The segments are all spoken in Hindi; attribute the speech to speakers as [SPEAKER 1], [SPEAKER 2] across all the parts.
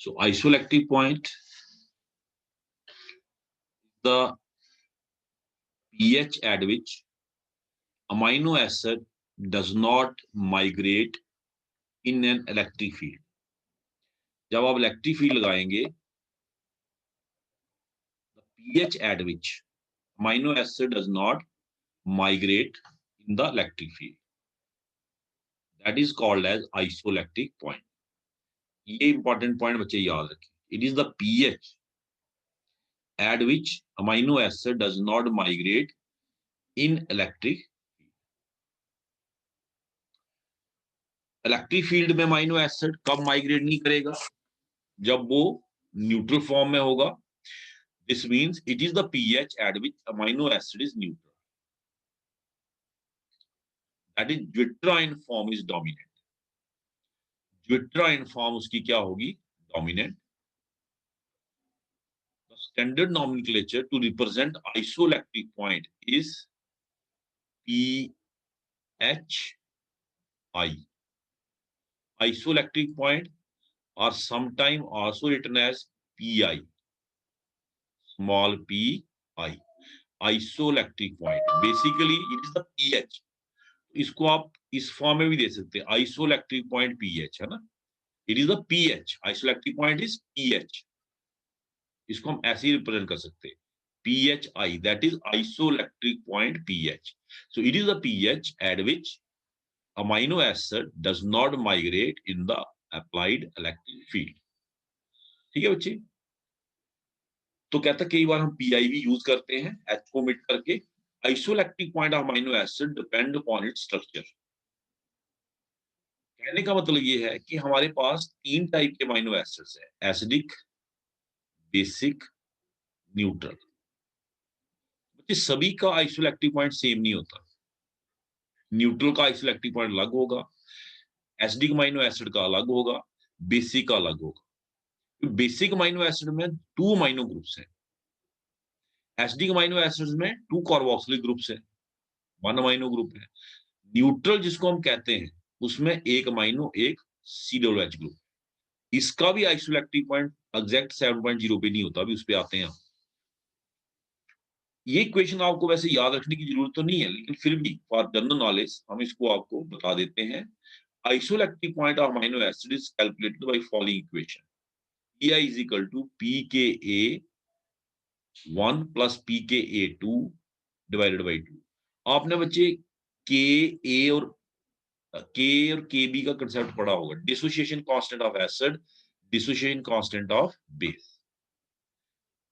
[SPEAKER 1] So isoelectric point, the pH at which amino acid does not migrate in an electric field. जब आप इलेक्ट्रिक फील्ड लगाएंगे, the pH at which amino acid does not migrate in the electric field, that is called as isoelectric point. ये इंपॉर्टेंट पॉइंट बच्चे याद रखें. It is the pH at which amino acid does not migrate in electric field. Electric field में अमाइनो एसिड कब माइग्रेट नहीं करेगा? जब वो न्यूट्रल फॉर्म में होगा. This means it is the pH at which amino acid is neutral. That is Zwitterion form is dominant. Zwitterion form उसकी क्या होगी? Dominant. The standard nomenclature to represent isoelectric point is PHI. Isoelectric point are sometimes also written as PI. Small pi. Isoelectric point. Basically, it is the pH. इसको आप इस फॉर्म में भी दे सकते हैं. Isoelectric point pH है ना. It is the pH. Isoelectric point is pH. इसको हम ऐसे ही रिप्रेजेंट कर सकते हैं. PHI, that is isoelectric point pH. So it is the pH at which amino acid does not migrate in the applied electric field. ठीक है बच्चे. तो कहता कई बार हम पीआई भी यूज करते हैं एच को मिट करके. Isoelectric point of amino acid depend upon its structure. कहने का मतलब ये है कि हमारे पास 3 टाइप के अमीनो एसिड्स हैं, एसिडिक, बेसिक, न्यूट्रल. बच्चे सभी का आइसोलैक्टिक पॉइंट सेम नहीं होता. न्यूट्रल का आइसोलैक्टिक पॉइंट अलग होगा, एसिडिक अमीनो एसिड का अलग होगा, बेसिक का अलग होगा. बेसिक अमीनो एसिड में 2 अमीनो ग्रुप्स हैं. एसिडिक अमीनो एसिड्स में 2 कार्बोक्सिलिक ग्रुप्स हैं, 1 अमीनो ग्रुप है. न्यूट्रल जिसको हम कहते हैं उसमें एक अमीनो, एक COOH ग्रुप. इसका भी आइसोलैक्टिक पॉइंट एग्जैक्ट 7.0 पे नहीं होता. अभी उस पे आते हैं. ये इक्वेशन आपको वैसे याद रखने की जरूरत तो नहीं है, लेकिन फिर भी फॉर जनरल नॉलेज हम इसको आपको बता देते हैं. Isoelectric point of amino acid is calculated by following equation. EI is equal to pKa1 plus pKa2 divided by 2. आपने बच्चे Ka और Kb का कंसेप्ट पढ़ा होगा. Dissociation constant of acid, dissociation constant of base.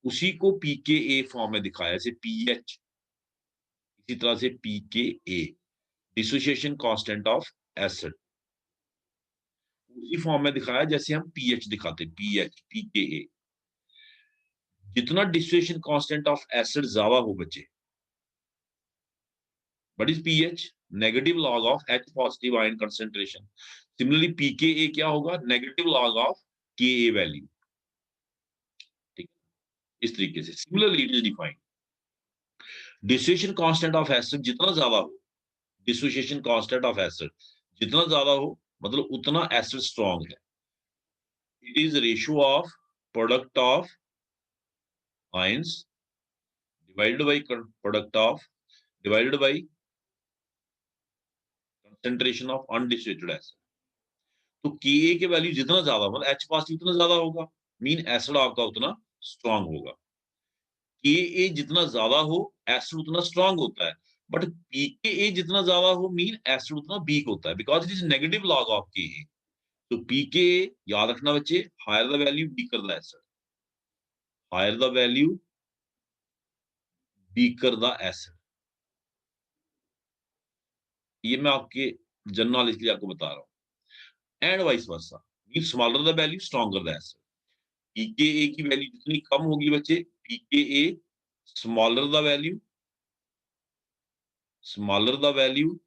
[SPEAKER 1] उसी को pKa फॉर्म में दिखाया, जैसे pH, इसी तरह से pKa, dissociation constant of acid, उसी फॉर्म में दिखाया जैसे हम pH दिखाते. pH, pKa. जितना डिसोसिएशन कांस्टेंट ऑफ एसिड ज्यादा हो बच्चे, what is pH? Negative log of H positive ion concentration. Similarly pKa क्या होगा? Negative log of Ka value. ठीक, इस तरीके से similarly it is defined. Dissociation constant of acid जितना ज्यादा हो, डिसोसिएशन कांस्टेंट ऑफ एसिड जितना ज्यादा हो, मतलब उतना एसिड स्ट्रांग है. It is ratio of product of ions divided by product of divided by concentration of undissociated acid. तो Ka के वैल्यू जितना ज्यादा, मतलब H पॉजिटिव जितना ज्यादा होगा, मीन एसिड आपका उतना स्ट्रांग होगा. Ka जितना ज्यादा हो, एसिड उतना स्ट्रांग होता है. बट pKa जितना ज्यादा हो, मीन एसिड उतना वीक होता है, because it is negative log of Ka. तो pKa याद रखना बच्चे, higher the value weaker the acid, higher the value weaker the acid. ये मैं आपके जनरल नॉलेज के लिए आपको बता रहा हूं. And vice versa, mean smaller the value stronger the acid. pKa की वैल्यू जितनी कम होगी बच्चे, pKa smaller the value, smaller the value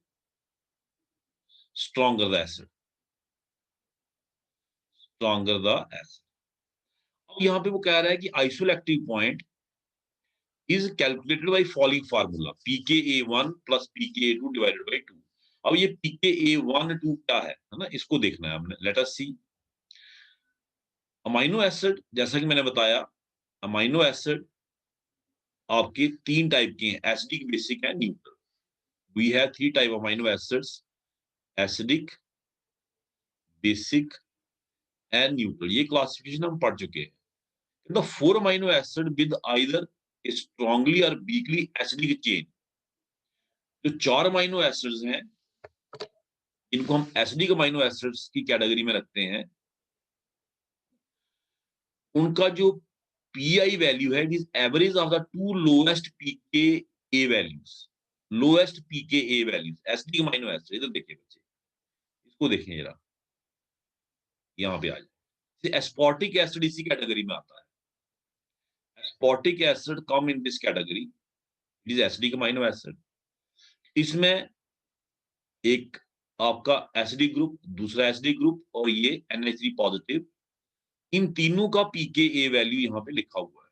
[SPEAKER 1] stronger the acid, stronger the acid. अब यहां पे वो कह रहा है कि isoelectric point is calculated by following formula. pKa1 plus pKa2 divided by 2. अब ये pKa1 2 क्या है ना, इसको देखना है हमने. लेट अस सी. अमाइनो एसिड जैसा कि मैंने बताया, अमाइनो एसिड आपके 3 टाइप के हैं, acidic, basic and neutral. We have 3 type of amino acids, acidic, basic and neutral. ये क्लासिफिकेशन हम पढ़ चुके हैं। The 4 amino acid with either a strongly or weakly acidic chain, जो 4 अमाइनो एसिड्स हैं इनको हम एसिडिक अमाइनो एसिड्स की कैटेगरी में रखते हैं, उनका जो पीआई वैल्यू है, it is average of the 2 lowest pKa values. Lowest pKa values acidic amino acid. इधर देखिए बच्चे, इसको देखें जरा, यहाँ पे आ जाए। एस्पार्टिक एसिड इसी कैटेगरी में आता है। Aspartic acid come in this category, it is acidic amino acid. इसमें एक आपका एसिडिक ग्रुप, दूसरा एसिडिक ग्रुप और ये NH3 पॉजिटिव, इन तीनों का पीकेए वैल्यू यहाँ पे लिखा हुआ है।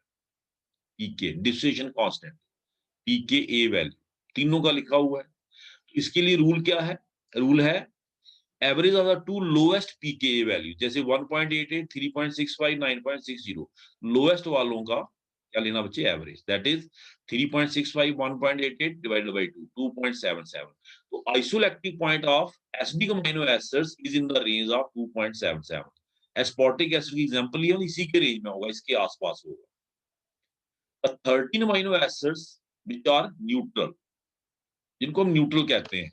[SPEAKER 1] पीके डिस्ट्रीब्यूशन कांस्टेंट, पीकेए वैल्यू तीनों का लिखा हुआ है। इसके लिए रूल क्या है? रूल है average of the 2 lowest pKa value, जैसे 1.88, 3.65, 9.60। लोएस्ट वालों का क्या लेना बच्चे? Average. That is 3.65, 1.88 divided by 2, 2.77। तो isoelectric point of acidic amino acids is in the range of 2.77। Aspartic acid की एग्जांपल लिया, इसी के रेंज में होगा, इसके आसपास होगा। 13 amino acids which are neutral, जिनको हम न्यूट्रल कहते हैं।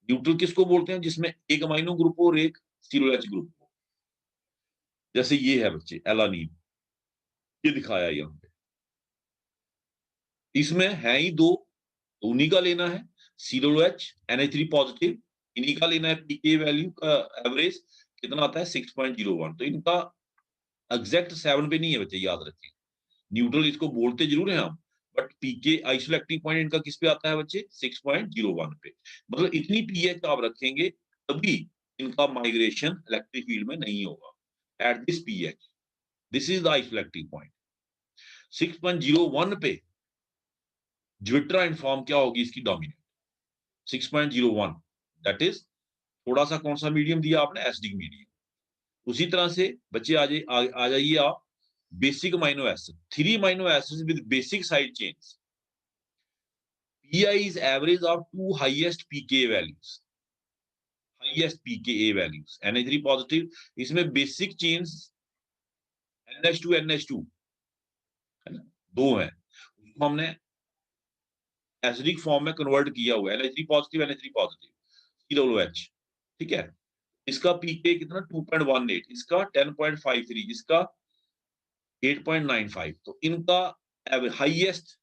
[SPEAKER 1] न्यूट्रल किसको बोलते हैं? जिसमें एक अमाइनो ग्रुप हो और एक स्टीरोल एच ग्रुप हो। जैसे ये है बच्चे एलानीन, ये दिखाया यहाँ पे। इसमें है ही दो, उन्हीं का लेना है, सीरोल एच, NH3 पॉजिटिव, इन्हीं का लेना है। पीके वैल्यू का एवरेज कितना आता है? 6.01। तो इनका एग्जैक्ट 7 पे नहीं है बच्चे, याद रखें। न्यूट्रल इसको बोलते जरूर हैं हम, बट पीके आइसोलैक्टिक पॉइंट इनका किस पे आता है बच्चे? 6.01 पे। मतलब इतनी पीएच आप रखेंगे तभी इनका माइग्रेशन इलेक्ट्रिक फील्ड में नहीं होगा at this pH. This is the isoelectric point. 6.01 पे ज्विट्राइन फॉर्म क्या होगी इसकी? डोमिनेंट। 6.01 दैट इज थोड़ा सा कौन सा मीडियम दिया आपने? Acidic medium. उसी तरह से बच्चे आ जाइए आप basic amino acid, 3 amino acids with basic side chains. PI is average of 2 highest pKa values, highest pKa values, NH3 positive, इसमें बेसिक चेन्स NH2 NH2 है ना, दो हैं, उसको हमने एसिडिक फॉर्म में कन्वर्ट किया हुआ है, NH3 positive NH3 positive COOH, ठीक है। इसका पीके कितना? 2.18, इसका 10.53, इसका 8.95। तो इनका हाईएस्ट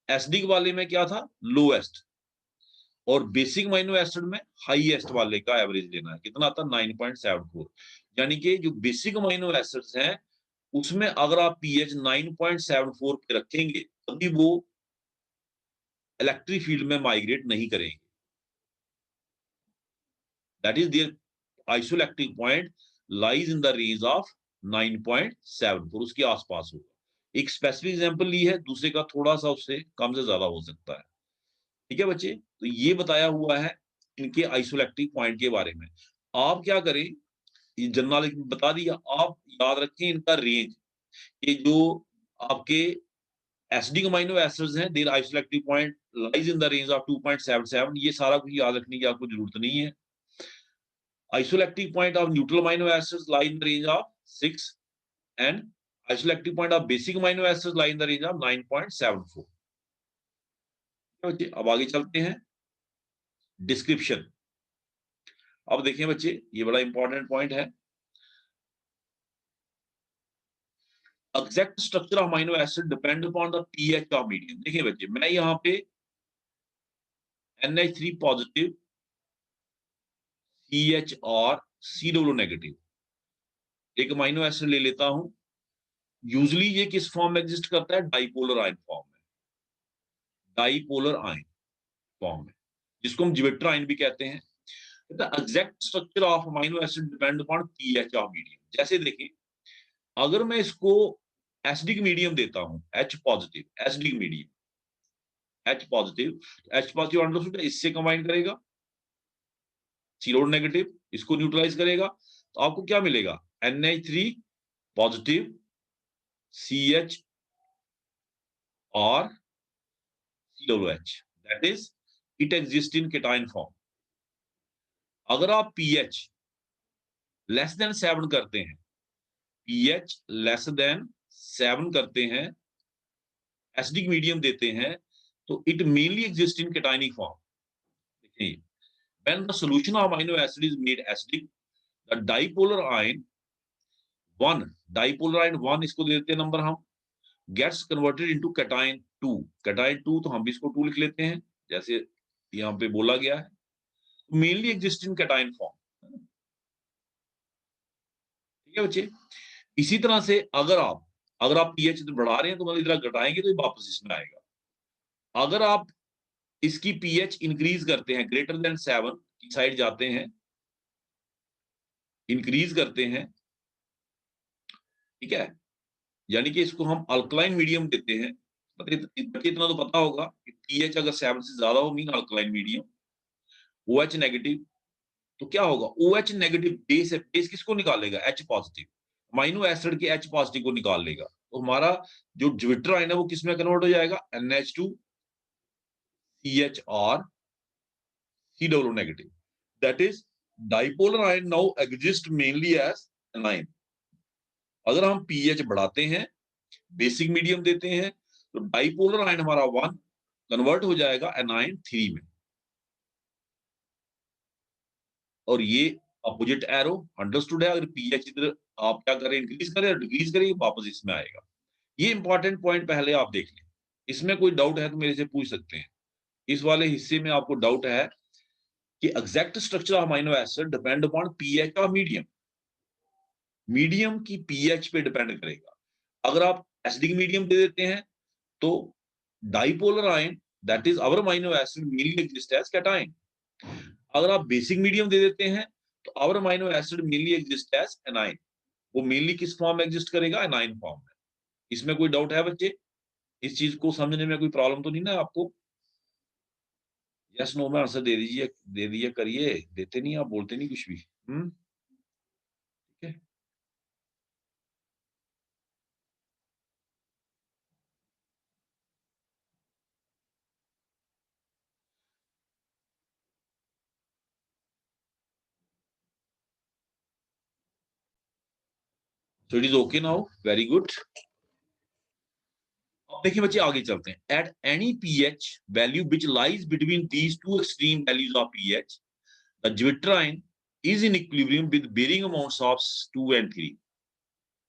[SPEAKER 1] एसिडिक वाले में क्या था? लोएस्ट, और बेसिक अमीनो एसिड में हाईएस्ट वाले का एवरेज लेना है। कितना आता? 9.74। यानी कि जो बेसिक अमीनो एसिड्स हैं उसमें अगर आप पीएच 9.74 पे रखेंगे तभी वो इलेक्ट्रिक फील्ड में माइग्रेट नहीं करेंगे। That is their isoelectric point lies in the range of 9.74, उसके आसपास होगा। एक स्पेसिफिक एग्जांपल ली है, दूसरे का थोड़ा सा उससे कम से ज्यादा हो सकता है। ठीक है बच्चे, तो ये बताया हुआ है इनके आइसोलैक्टिक पॉइंट के बारे में। आप क्या करें, ये जनरल बता दिया, आप याद रखें इनका रेंज। ये जो आपके एसिडिक अमीनो एसिड्स हैं, their isoelectric point lies in the range of 2.77। ये सारा कुछ याद रखने की आपको जरूरत नहीं है। Isoelectric point of neutral amino acids lie in the range of 6 and isoelectric point of basic amino acids lie in the range of 9.74। अब आगे चलते हैं, डिस्क्रिप्शन। अब देखें बच्चे, ये बड़ा इंपॉर्टेंट पॉइंट है। Exact structure of amino acid depend upon the pH of medium. देखिए बच्चे, मैं यहाँ पे NH3 पॉजिटिव, CH और COO नेगेटिव एक अमीनो एसिड ले लेता हूं। यूजली ये किस फॉर्म में एग्जिस्ट करता है? डाइपोलर आयन फॉर्म में, डाइपोलर आयन फॉर्म में, जिसको हम जिवेक्टर आयन भी कहते हैं। The exact structure of amino acid depend upon pH of medium. जैसे देखिए, अगर मैं इसको एसिडिक मीडियम देता हूं, H positive, acidic medium H positive, H positive understood, इससे कंबाइन करेगा, सीरोड नेगेटिव इसको न्यूट्रलाइज करेगा, तो आपको क्या मिलेगा? NH3 positive CH or COOH, that is it exists in cation form. अगर आप pH लेस देन 7 करते हैं, pH लेस देन 7 करते हैं, एसिडिक मीडियम देते हैं, तो it mainly exist in केटाइनिक form. देखिए, when the solution of amino acid is made acidic, the dipolar ion 1 इसको दे देते हैं नंबर हम, gets converted into cation 2. cation 2 तो हम भी इसको 2 लिख लेते हैं, जैसे यहाँ पे बोला गया है. मेनली एग्जिस्ट इन cation फॉर्म. ठीक है बच्चे. इसी तरह से अगर आप pH बढ़ा रहे हैं तो मतलब इधर घटाएंगे तो ये वापस इसमें आएगा. अगर आप इसकी pH इंक्रीज करते हैं, ग्रेटर देन 7 की साइड जाते हैं, इंक्रीज करते हैं, ठीक है, यानी कि इसको हम अल्कलाइन मीडियम देते हैं. मतलब इतना तो पता होगा कि pH अगर 7 से ज्यादा हो mean alkaline medium. OH negative, तो क्या होगा, OH नेगेटिव बेस है, बेस किसको निकालेगा, H पॉजिटिव, अमीनो एसिड के H पॉजिटिव को निकाल लेगा. तो हमारा जो ज्विटर आयन है वो किसमें कन्वर्ट हो जाएगा, NH2 CH और COO negative. That is dipolar ion now exist mainly as anion. अगर हम pH बढ़ाते हैं, बेसिक मीडियम देते हैं, तो डाइपोलर आयन हमारा 1 कन्वर्ट हो जाएगा एनाइन 3 में. और ये अपोजिट एरो अंडरस्टूड है. अगर pH इधर आप क्या करें, इंक्रीज करें, डिक्रीज करें, वापस इसमें आएगा. ये इंपॉर्टेंट पॉइंट पहले आप देख लें. इसमें कोई डाउट है तो मेरे से पूछ सकते हैं. इस वाले हिस्से में आपको डाउट है कि exact structure of amino acid depend upon pH of medium. Medium की pH पे डिपेंड करेगा. अगर आप एसिडिक मीडियम दे देते हैं तो dipolar ion that is our amino acid mainly exist as cation. अगर आप बेसिक मीडियम दे देते हैं तो our amino acid mainly exist as anion. वो मेनली किस फॉर्म में एग्जिस्ट करेगा, एनाइन फॉर्म में. इसमें कोई डाउट है बच्चे? इस चीज को समझने में कोई प्रॉब्लम तो नहीं ना आपको? यस नो में आंसर दे दीजिए, दे दिया करिए. देते नहीं, आप बोलते नहीं कुछ भी. ठीक है. So it is okay now. Very good. अब देखिए बच्चे आगे चलते हैं. At any pH value which lies between these two extreme values of pH, the zwitterine is in equilibrium with varying amounts of 2 and 3.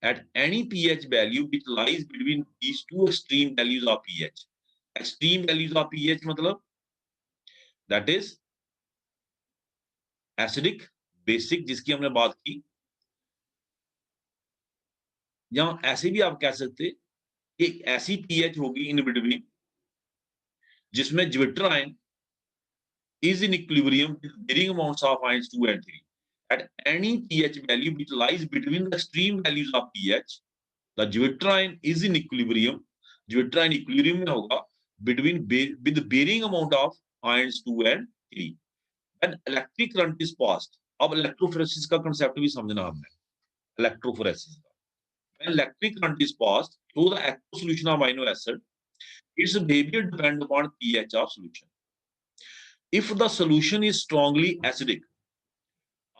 [SPEAKER 1] At any pH value which lies between these two extreme values of pH. Extreme values of pH मतलब that is acidic, basic जिसकी हमने बात की, या ऐसे भी आप कह सकते एक ऐसी pH होगी इन बिटवीन जिसमें zwitter ion is in equilibrium with varying amounts of ions 2 and 3. At any pH value which lies between the extreme values of pH, the zwitter ion is in equilibrium. Zwitter ion equilibrium में होगा between with varying amount of ions 2 and 3. When electric current is passed, अब इलेक्ट्रोफोरेसिस का कंसेप्ट भी समझना हमने. इलेक्ट्रोफोरेसिस का, when electric current is passed through the aqueous solution of amino acid, its behavior depends upon pH of solution. If the solution is strongly acidic,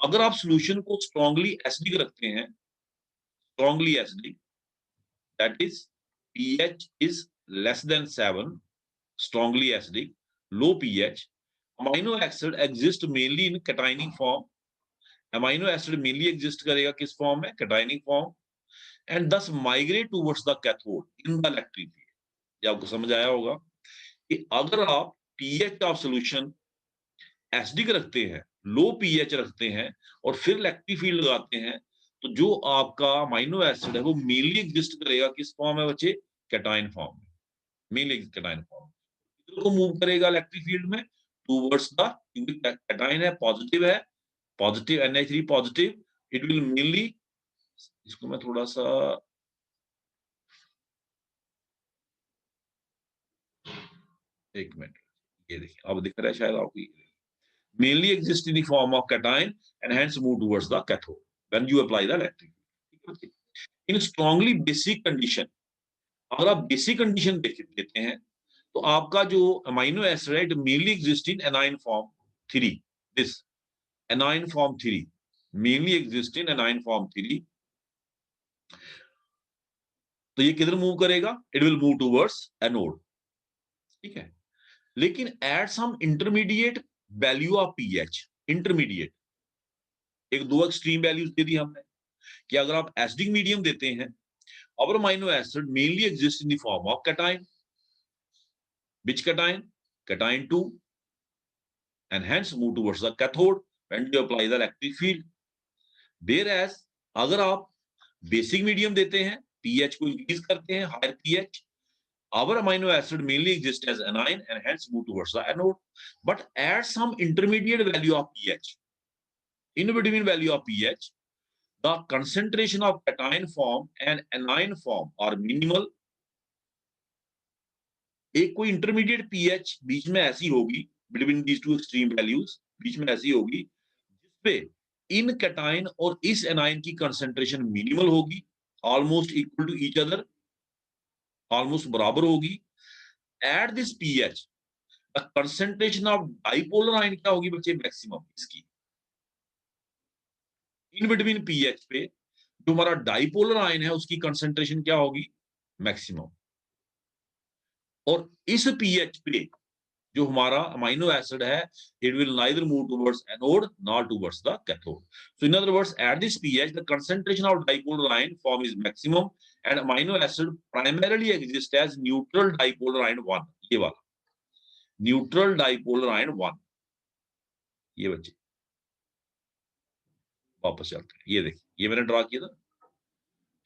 [SPEAKER 1] अगर आप solution को strongly acidic रखते हैं, strongly acidic, that is pH is less than 7, strongly acidic, low pH, amino acid exist mainly in cationic form. Amino acid mainly exist करेगा किस form में, cationic form, and thus migrate towards the cathode in the electric field. ये आपको समझ आया होगा कि अगर आप pH ऑफ सॉल्यूशन एसिडिक रखते हैं, लो pH रखते हैं और फिर इलेक्ट्रिक फील्ड लगाते हैं, तो जो आपका अमीनो एसिड है वो मेनली एग्जिस्ट करेगा किस फॉर्म में बच्चे, कैटायन फॉर्म में. मेनली कैटायन फॉर्म को मूव करेगा इलेक्ट्रिक फील्ड में टुवर्ड्स द, क्योंकि कैटायन है, positive NH3 positive, it will mainly, इसको मैं थोड़ा सा एक मिनट, ये देखिए अब दिख रहा है शायद आपको, mainly exist in the form of cation and hence move towards the cathode when you apply the electric field. In strongly basic condition, अगर आप बेसिक कंडीशन देते हैं तो आपका जो अमाइनो एसिड है, it mainly exist in anion form 3, this anion form 3 mainly exist in anion form 3। तो ये किधर मूव करेगा? It will move towards anode, ठीक है। लेकिन at some intermediate value of pH, intermediate, एक दो एक्सट्रीम वैल्यूज दे दी हमने कि अगर आप एसिडिक मीडियम देते हैं, our amino acid mainly exists in the form of cation. Which cation? Cation 2, and hence move towards the cathode when you apply the electric field. Whereas अगर आप बेसिक मीडियम देते हैं, pH को इंक्रीज करते हैं, higher pH, our amino acid mainly exists as anion and hence move towards the anode. But at some intermediate value of pH, in between value of pH, the concentration of cation form and anion form are minimal. एक कोई इंटरमीडिएट पीएच बीच में ऐसी होगी, between these two extreme values, बीच में ऐसी होगी जिसपे इन कैटायन और इस एनायन की कंसंट्रेशन मिनिमल होगी, almost equal to each other, almost बराबर होगी। At this pH the concentration of dipolar ion क्या होगी बच्चे? मैक्सिमम। इसकी इन बिटवीन पीएच पे जो हमारा डाइपोलर आयन है उसकी कंसंट्रेशन क्या होगी? मैक्सिमम। और इस पीएच पे जो हमारा अमाइनो एसिड है, it will neither move towards anode nor towards the cathode. So in other words, at this pH, the concentration of dipolar ion form is maximum, and amino acid primarily exists as neutral dipolar ion 1. ये वाला neutral dipolar ion 1, ये बच्चे वापस चलते हैं। ये देखिए, ये मैंने ड्रा किया था,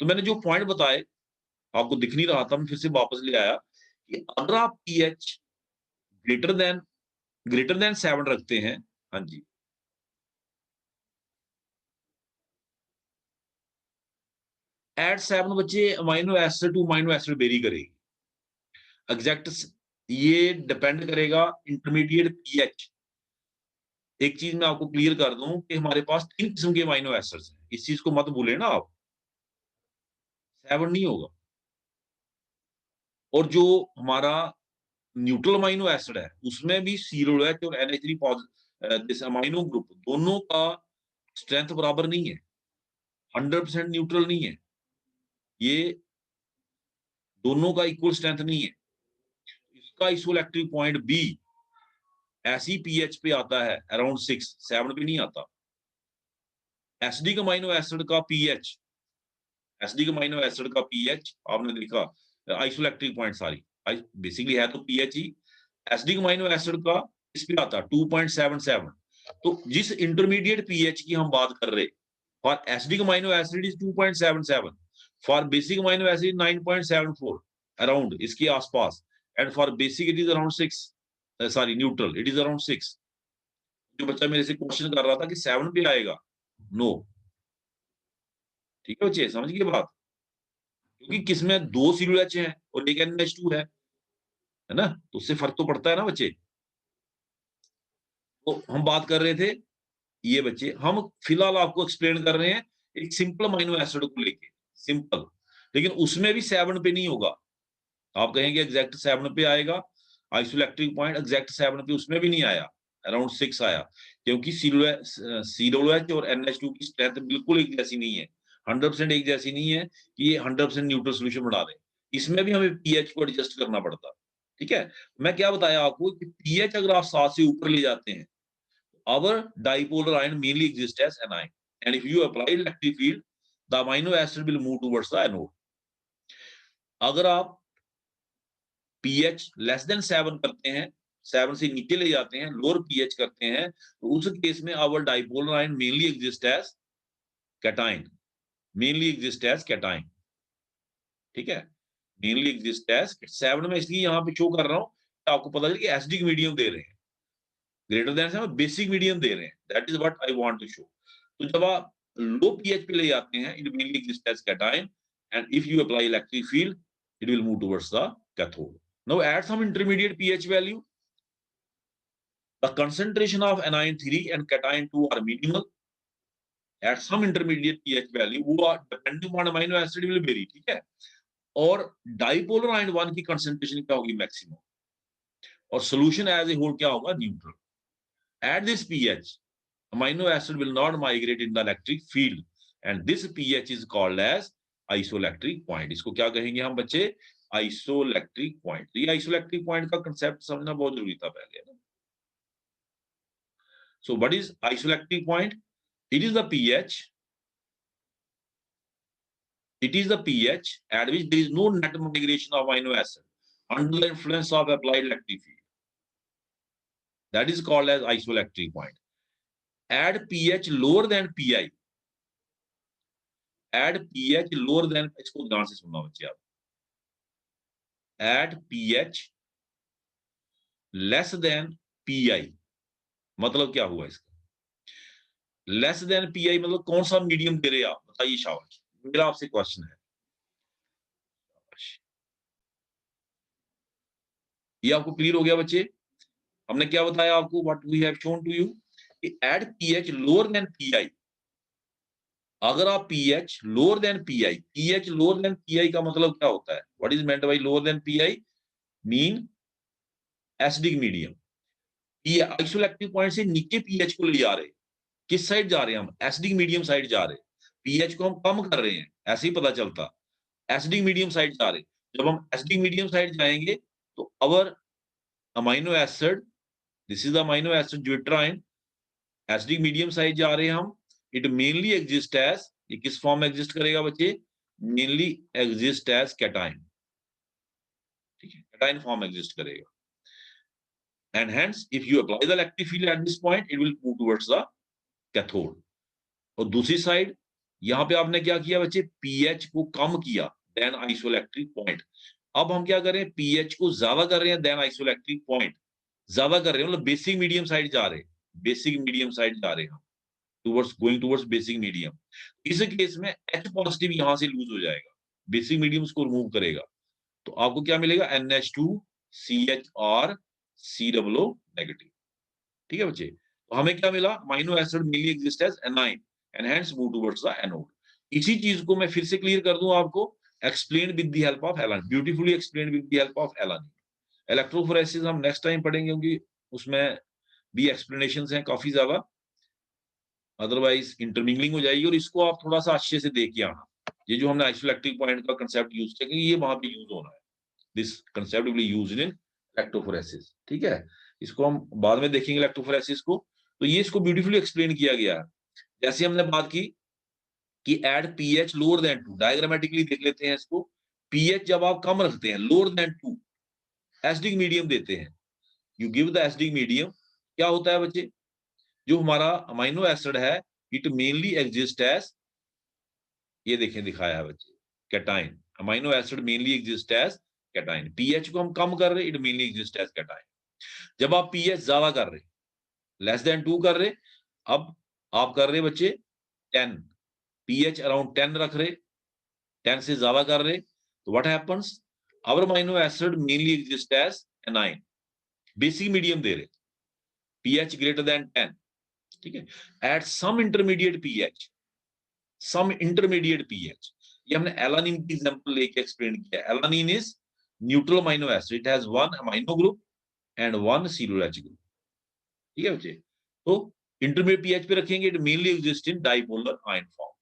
[SPEAKER 1] तो मैंने जो पॉइंट बताए आपको दिख नहीं रहा था, मैं फिर से वापस ले आया कि अगर आप pH ग्रेटर देन 7 रखते हैं, हाँ जी, एट 7 बच्चे amino acid two amino acid very करेगी। एग्जैक्ट ये डिपेंड करेगा इंटरमीडिएट पीएच। एक चीज मैं आपको क्लियर कर दूं कि हमारे पास 3 किस्म के अमाइनो एसिड्स हैं, इस चीज को मत भूलें ना आप, 7 नहीं होगा। और जो हमारा न्यूट्रल अमाइनो एसिड है उसमें भी COOH और NH3 दिस अमाइनो ग्रुप दोनों का स्ट्रेंथ बराबर नहीं है, 100% न्यूट्रल नहीं है, ये दोनों का इक्वल स्ट्रेंथ नहीं है। इसका आइसोइलेक्ट्रिक पॉइंट बी ऐसी पीएच पे आता है अराउंड 6, 7 पे नहीं आता। एसिडिक अमाइनो एसिड का पीएच, एसिडिक अमाइनो एसिड का पीएच आपने देखा, आइसोइलेक्ट्रिक पॉइंट सारी बेसिकली है तो पीएच ही, एसिडिक अमाइनो एसिड का इस पे आता 2.77। तो जिस इंटरमीडिएट पीएच की हम बात कर रहे, for acidic amino acid is 2.77, for basic amino acid 9.74 around इसके आसपास, and for basic it is around 6, sorry neutral it is around 6। जो बच्चा मेरे से क्वेश्चन कर रहा था कि 7 पे आएगा, नो, ठीक है बच्चे, समझ गए बात? क्योंकि किसमें 2 COOH हैं और एक NH2 है ना, तो उससे फर्क तो पड़ता है ना बच्चे। तो हम बात कर रहे थे, ये बच्चे हम फिलहाल आपको एक्सप्लेन कर रहे हैं एक सिंपल अमाइनो एसिड को लेके, सिंपल, लेकिन उसमें भी 7 पे नहीं होगा। आप कहेंगे एग्जैक्ट 7 पे आएगा, आइसोइलेक्ट्रिक पॉइंट एग्जैक्ट 7 पे उसमें भी नहीं आया, अराउंड 6 आया, क्योंकि COOH और NH2 की स्ट्रेंथ बिल्कुल एक जैसी नहीं है, 100% एक जैसी नहीं है कि ये 100% न्यूट्रल सोल्यूशन बना दे। इसमें भी हमें पीएच को एडजस्ट करना पड़ता, ठीक है। मैं क्या बताया आपको कि पीएच अगर आप 7 से ऊपर ले जाते हैं, our dipolar ion mainly exists as anion, and if you apply electric field, the amino acid will move towards the anode. अगर आप pH लेस देन 7 करते हैं, 7 से नीचे ले जाते हैं, लोअर pH करते हैं, तो उस केस में our dipolar ion mainly exists as cation, mainly exists as cation, ठीक है, mainly exists as 7 में इसलिए यहाँ पे शो कर रहा हूँ कि आपको पता चले कि एसिडिक मीडियम दे रहे हैं, ग्रेटर देन से हम बेसिक मीडियम दे रहे हैं, that is what I want to show. तो जब आप लो पीएच पे ले जाते हैं, it mainly exist as cation, and if you apply electric field it will move towards the cathode. Now at some intermediate pH value the concentration of anion 3 and cation 2 are minimal, at some intermediate pH value, वो depending on amino acid will vary, ठीक है। और डाइपोलर आयन 1 की कंसंट्रेशन क्या होगी, मैक्सिमम, और सॉल्यूशन एज ए होल क्या होगा, neutral. Eight this pH amino acid will not migrate in the electric field and this pH is called as isoelectric point। इसको क्या कहेंगे हम बच्चे, आइसोइलेक्ट्रिक पॉइंट। तो ये आइसोइलेक्ट्रिक पॉइंट का कंसेप्ट समझना बहुत जरूरी था पहले ना। So what is isoelectric point? It is the pH, it is the pH at which there is no net migration of amino acid under the influence of applied electric field, that is called as isoelectric point। At pH lower than pi, at pH lower than, इसको ध्यान से सुनना बच्चे आप, at pH less than pi, मतलब क्या हुआ इसका, लेस देन pi मतलब कौन सा मीडियम दे रहे आप, बताइए शाबाश। मेरा आपसे क्वेश्चन है, ये आपको क्लियर हो गया बच्चे? हमने क्या बताया आपको, what we have shown to you, at pH lower than pi, अगर आप pH lower than pi, pH lower than pi का मतलब क्या होता है, what is meant by lower than pi, mean acidic medium. ये आइसोइलेक्ट्रिक पॉइंट से नीचे pH को ले जा रहे, किस साइड जा रहे हैं हम, एसिडिक मीडियम साइड जा रहे, pH को हम कम कर रहे हैं, ऐसे ही पता चलता, एसिडिक मीडियम साइड जा रहे। जब हम एसिडिक मीडियम साइड जाएंगे तो our amino acid, this is the amino acid zwitterion, acidic medium side जा रहे हैं हम, इट मेनली एग्जिस्ट एज, ये किस फॉर्म में एग्जिस्ट करेगा बच्चे, मेनली एग्जिस्ट एज कैटाइन, ठीक है, कैटाइन फॉर्म एग्जिस्ट करेगा। and hence if you apply the electric field at this point it will move towards the cathode। और दूसरी साइड यहां पे आपने क्या किया बच्चे, pH को कम किया देन आइसोइलेक्ट्रिक पॉइंट। अब हम क्या करें, pH को ज्यादा कर रहे हैं देन आइसोइलेक्ट्रिक पॉइंट, ज्यादा कर रहे हैं मतलब बेसिक मीडियम साइड जा रहे हैं, बेसिक मीडियम साइड जा रहे हैं हम, towards going towards basic medium. इस केस में H पॉजिटिव यहां से लूज हो जाएगा, बेसिक मीडियम को रिमूव करेगा, तो आपको क्या मिलेगा, NH2CH COO नेगेटिव, ठीक है बच्चे। तो हमें क्या मिला, amino acid mainly exist as anion and hence move towards the anode. इसी चीज को मैं फिर से क्लियर कर दूं आपको, explain with the help of alanine, beautifully explain with the help of alanine. Electrophoresis हम नेक्स्ट टाइम पढ़ेंगे क्योंकि उसमें भी एक्सप्लेनेशंस हैं काफी ज्यादा, अदरवाइज इंटरमिंगलिंग हो जाएगी, और इसको आप थोड़ा सा अच्छे से देख के आना। ये जो हमने आइसोइलेक्ट्रिक पॉइंट का कंसेप्ट यूज किया, ये वहां पे यूज होना है, this concept will used in electrophoresis, ठीक है। इसको हम बाद में देखेंगे इलेक्ट्रोफोरेसिस को। तो ये इसको ब्यूटीफुली एक्सप्लेन किया गया है। जैसे हमने बात की कि at pH lower than 2, diagrammatically देख लेते हैं इसको। pH जब आप कम रखते हैं, लोअर देन 2, एसिडिक मीडियम देते हैं, you give the acidic medium, क्या होता है बच्चे, जो हमारा अमीनो एसिड है इट मेनली एग्जिस्ट एज, ये देखें दिखाया है बच्चे, cation, amino acid mainly exist as cation. pH को हम कम कर रहे, it mainly exist as cation. जब आप pH ज्यादा कर रहे, लेस देन 2 कर रहे, अब आप कर रहे बच्चे 10, pH अराउंड 10 रख रहे, 10 से ज्यादा कर रहे, तो what happens, our amino acid mainly exist as anion, basic medium दे रहे, pH ग्रेटर देन 10, ठीक है। At some intermediate pH, some intermediate pH, ये हमने एलानिन की एग्जांपल लेके एक्सप्लेन किया। Alanine is neutral amino acid, it has one amino group and one COOH group, ठीक है बच्चे। तो इंटरमीडिएट pH पे रखेंगे, it mainly exist in dipolar ion form.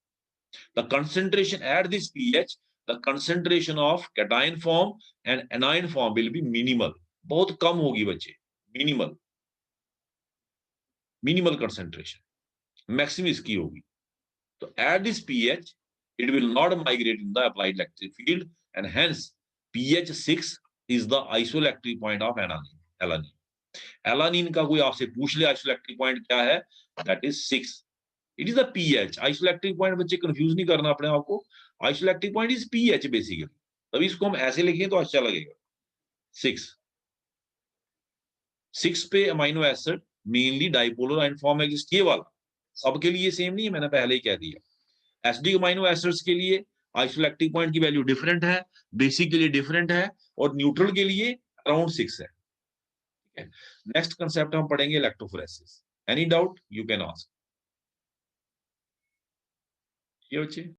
[SPEAKER 1] The concentration at this pH, the concentration of cation form and anion form will be minimal, बहुत कम होगी बच्चे, मिनिमल, मिनिमल कंसंट्रेशन, मैक्सिमम इसकी होगी। तो at this pH it will not migrate in the applied electric field and hence pH 6 is the isoelectric point of alanine। Alanine का कोई आपसे पूछ ले आइसोइलेक्ट्रिक पॉइंट क्या है, that is 6, it is the pH। Isoelectric point बच्चे कंफ्यूज नहीं करना अपने आप को, isoelectric point is pH basically, तभी इसको हम ऐसे लिखें तो अच्छा लगेगा। 6 पे amino acid mainly dipolar ion form exist, ये वाला सबके लिए सेम नहीं है, मैंने पहले ही कह दिया। एसिडिक अमीनो एसिड्स के लिए आइसोइलेक्ट्रिक पॉइंट की वैल्यू डिफरेंट है, बेसिक के लिए डिफरेंट है, और न्यूट्रल के लिए अराउंड 6 है, ठीक है। नेक्स्ट कंसेप्ट हम पढ़ेंगे electrophoresis. Any doubt you can ask.
[SPEAKER 2] ये बच्चे